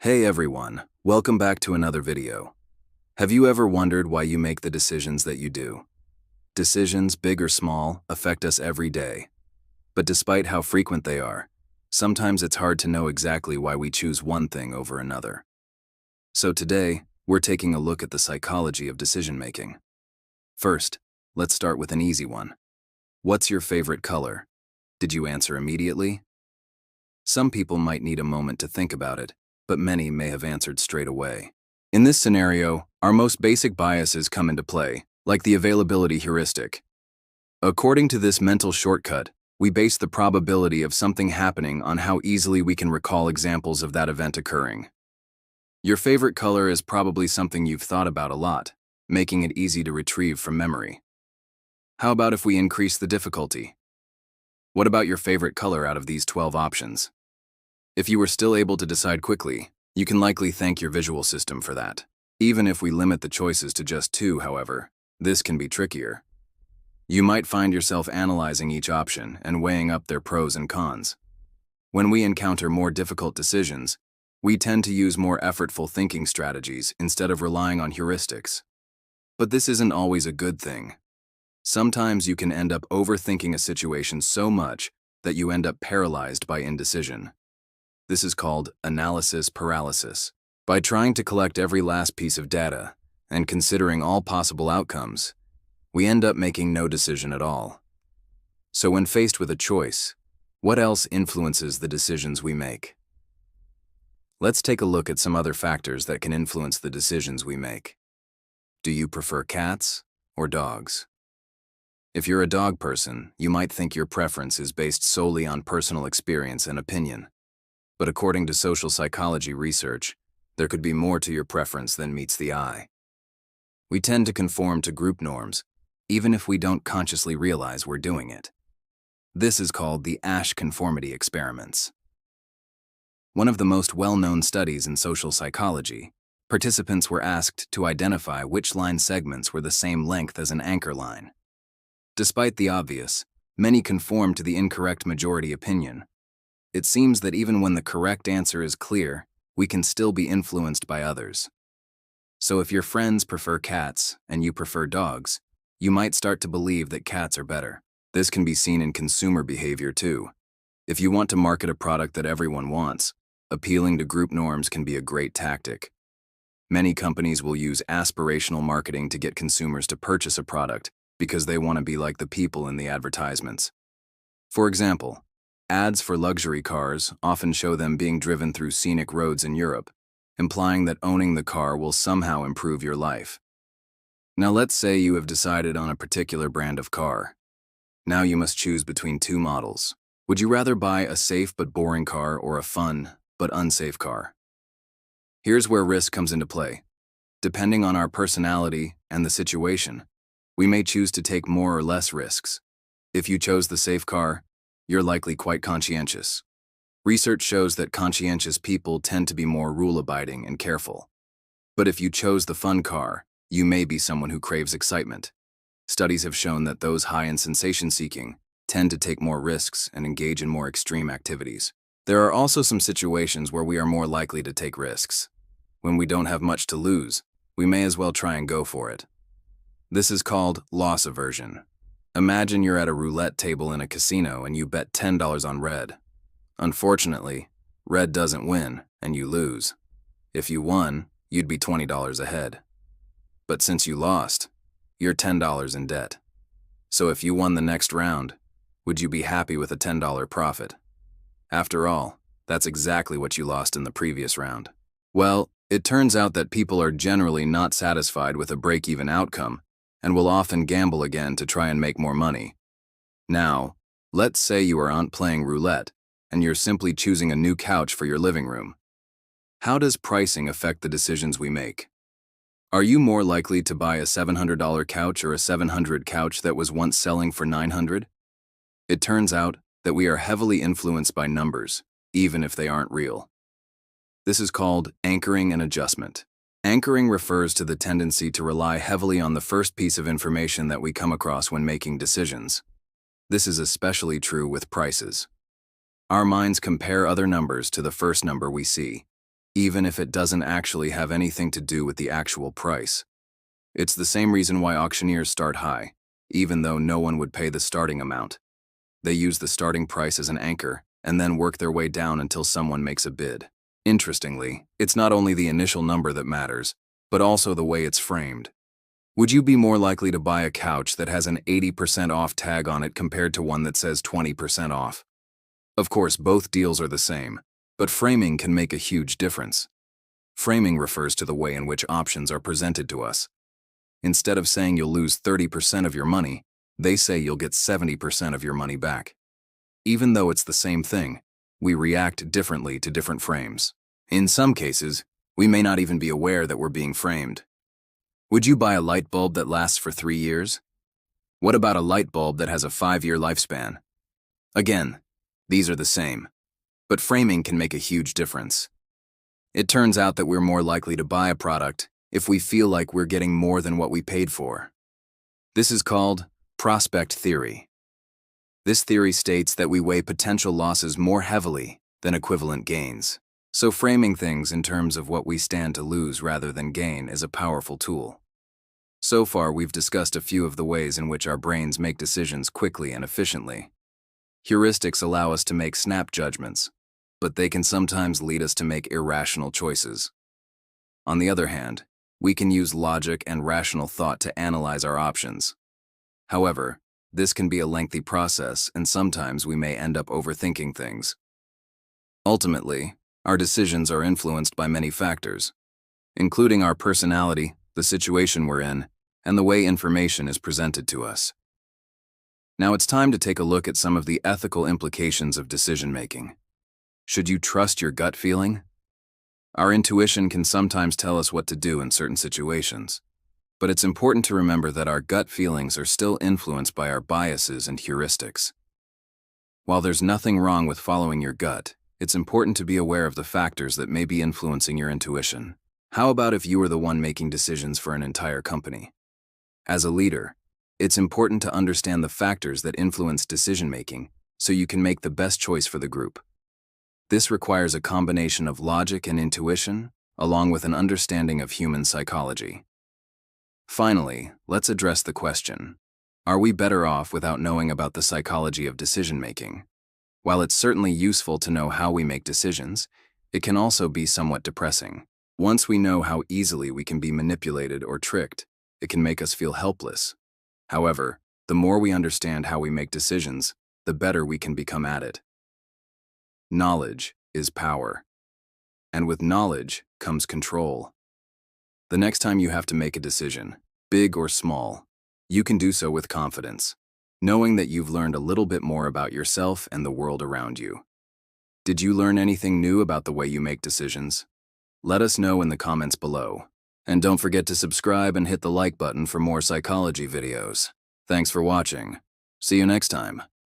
Hey everyone, welcome back to another video. Have you ever wondered why you make the decisions that you do? Decisions, big or small, affect us every day. But despite how frequent they are, sometimes it's hard to know exactly why we choose one thing over another. So today, we're taking a look at the psychology of decision-making. First, let's start with an easy one. What's your favorite color? Did you answer immediately? Some people might need a moment to think about it, but many may have answered straight away. In this scenario, our most basic biases come into play, like the availability heuristic. According to this mental shortcut, we base the probability of something happening on how easily we can recall examples of that event occurring. Your favorite color is probably something you've thought about a lot, making it easy to retrieve from memory. How about if we increase the difficulty? What about your favorite color out of these 12 options? If you were still able to decide quickly, you can likely thank your visual system for that. Even if we limit the choices to just 2, however, this can be trickier. You might find yourself analyzing each option and weighing up their pros and cons. When we encounter more difficult decisions, we tend to use more effortful thinking strategies instead of relying on heuristics. But this isn't always a good thing. Sometimes you can end up overthinking a situation so much that you end up paralyzed by indecision. This is called analysis paralysis. By trying to collect every last piece of data and considering all possible outcomes, we end up making no decision at all. So when faced with a choice, what else influences the decisions we make? Let's take a look at some other factors that can influence the decisions we make. Do you prefer cats or dogs? If you're a dog person, you might think your preference is based solely on personal experience and opinion. But according to social psychology research, there could be more to your preference than meets the eye. We tend to conform to group norms, even if we don't consciously realize we're doing it. This is called the Asch conformity experiments. One of the most well-known studies in social psychology, participants were asked to identify which line segments were the same length as an anchor line. Despite the obvious, many conform to the incorrect majority opinion. It seems that even when the correct answer is clear, we can still be influenced by others. So if your friends prefer cats and you prefer dogs, you might start to believe that cats are better. This can be seen in consumer behavior too. If you want to market a product that everyone wants, appealing to group norms can be a great tactic. Many companies will use aspirational marketing to get consumers to purchase a product because they want to be like the people in the advertisements. For example, ads for luxury cars often show them being driven through scenic roads in Europe, implying that owning the car will somehow improve your life. Now let's say you have decided on a particular brand of car. Now you must choose between 2 models. Would you rather buy a safe but boring car or a fun but unsafe car? Here's where risk comes into play. Depending on our personality and the situation, we may choose to take more or less risks. If you chose the safe car, you're likely quite conscientious. Research shows that conscientious people tend to be more rule-abiding and careful. But if you chose the fun car, you may be someone who craves excitement. Studies have shown that those high in sensation-seeking tend to take more risks and engage in more extreme activities. There are also some situations where we are more likely to take risks. When we don't have much to lose, we may as well try and go for it. This is called loss aversion. Imagine you're at a roulette table in a casino and you bet $10 on red. Unfortunately, red doesn't win and you lose. If you won, you'd be $20 ahead. But since you lost, you're $10 in debt. So if you won the next round, would you be happy with a $10 profit? After all, that's exactly what you lost in the previous round. Well, it turns out that people are generally not satisfied with a break-even outcome and will often gamble again to try and make more money. Now, let's say you aren't playing roulette and you're simply choosing a new couch for your living room. How does pricing affect the decisions we make? Are you more likely to buy a $700 couch or a $700 couch that was once selling for $900? It turns out that we are heavily influenced by numbers, even if they aren't real. This is called anchoring and adjustment. Anchoring refers to the tendency to rely heavily on the first piece of information that we come across when making decisions. This is especially true with prices. Our minds compare other numbers to the first number we see. even if it doesn't actually have anything to do with the actual price. It's the same reason why auctioneers start high, even though no one would pay the starting amount. They use the starting price as an anchor and then work their way down until someone makes a bid. Interestingly, it's not only the initial number that matters, but also the way it's framed. Would you be more likely to buy a couch that has an 80% off tag on it compared to one that says 20% off? Of course, both deals are the same, but framing can make a huge difference. Framing refers to the way in which options are presented to us. Instead of saying you'll lose 30% of your money, they say you'll get 70% of your money back. Even though it's the same thing, we react differently to different frames. In some cases, we may not even be aware that we're being framed. Would you buy a light bulb that lasts for 3 years? What about a light bulb that has a 5-year lifespan? Again, these are the same, but framing can make a huge difference. It turns out that we're more likely to buy a product if we feel like we're getting more than what we paid for. This is called prospect theory. This theory states that we weigh potential losses more heavily than equivalent gains. So framing things in terms of what we stand to lose rather than gain is a powerful tool. So far, we've discussed a few of the ways in which our brains make decisions quickly and efficiently. Heuristics allow us to make snap judgments, but they can sometimes lead us to make irrational choices. On the other hand, we can use logic and rational thought to analyze our options. However, this can be a lengthy process, and sometimes we may end up overthinking things. Ultimately, our decisions are influenced by many factors, including our personality, the situation we're in, and the way information is presented to us. Now it's time to take a look at some of the ethical implications of decision-making. Should you trust your gut feeling? Our intuition can sometimes tell us what to do in certain situations, but it's important to remember that our gut feelings are still influenced by our biases and heuristics. While there's nothing wrong with following your gut, it's important to be aware of the factors that may be influencing your intuition. How about if you were the one making decisions for an entire company? As a leader, it's important to understand the factors that influence decision-making so you can make the best choice for the group. This requires a combination of logic and intuition, along with an understanding of human psychology. Finally, let's address the question: are we better off without knowing about the psychology of decision-making? While it's certainly useful to know how we make decisions, it can also be somewhat depressing. Once we know how easily we can be manipulated or tricked, it can make us feel helpless. However, the more we understand how we make decisions, the better we can become at it. Knowledge is power. And with knowledge comes control. The next time you have to make a decision, big or small, you can do so with confidence, knowing that you've learned a little bit more about yourself and the world around you. Did you learn anything new about the way you make decisions? Let us know in the comments below. And don't forget to subscribe and hit the like button for more psychology videos. Thanks for watching. See you next time.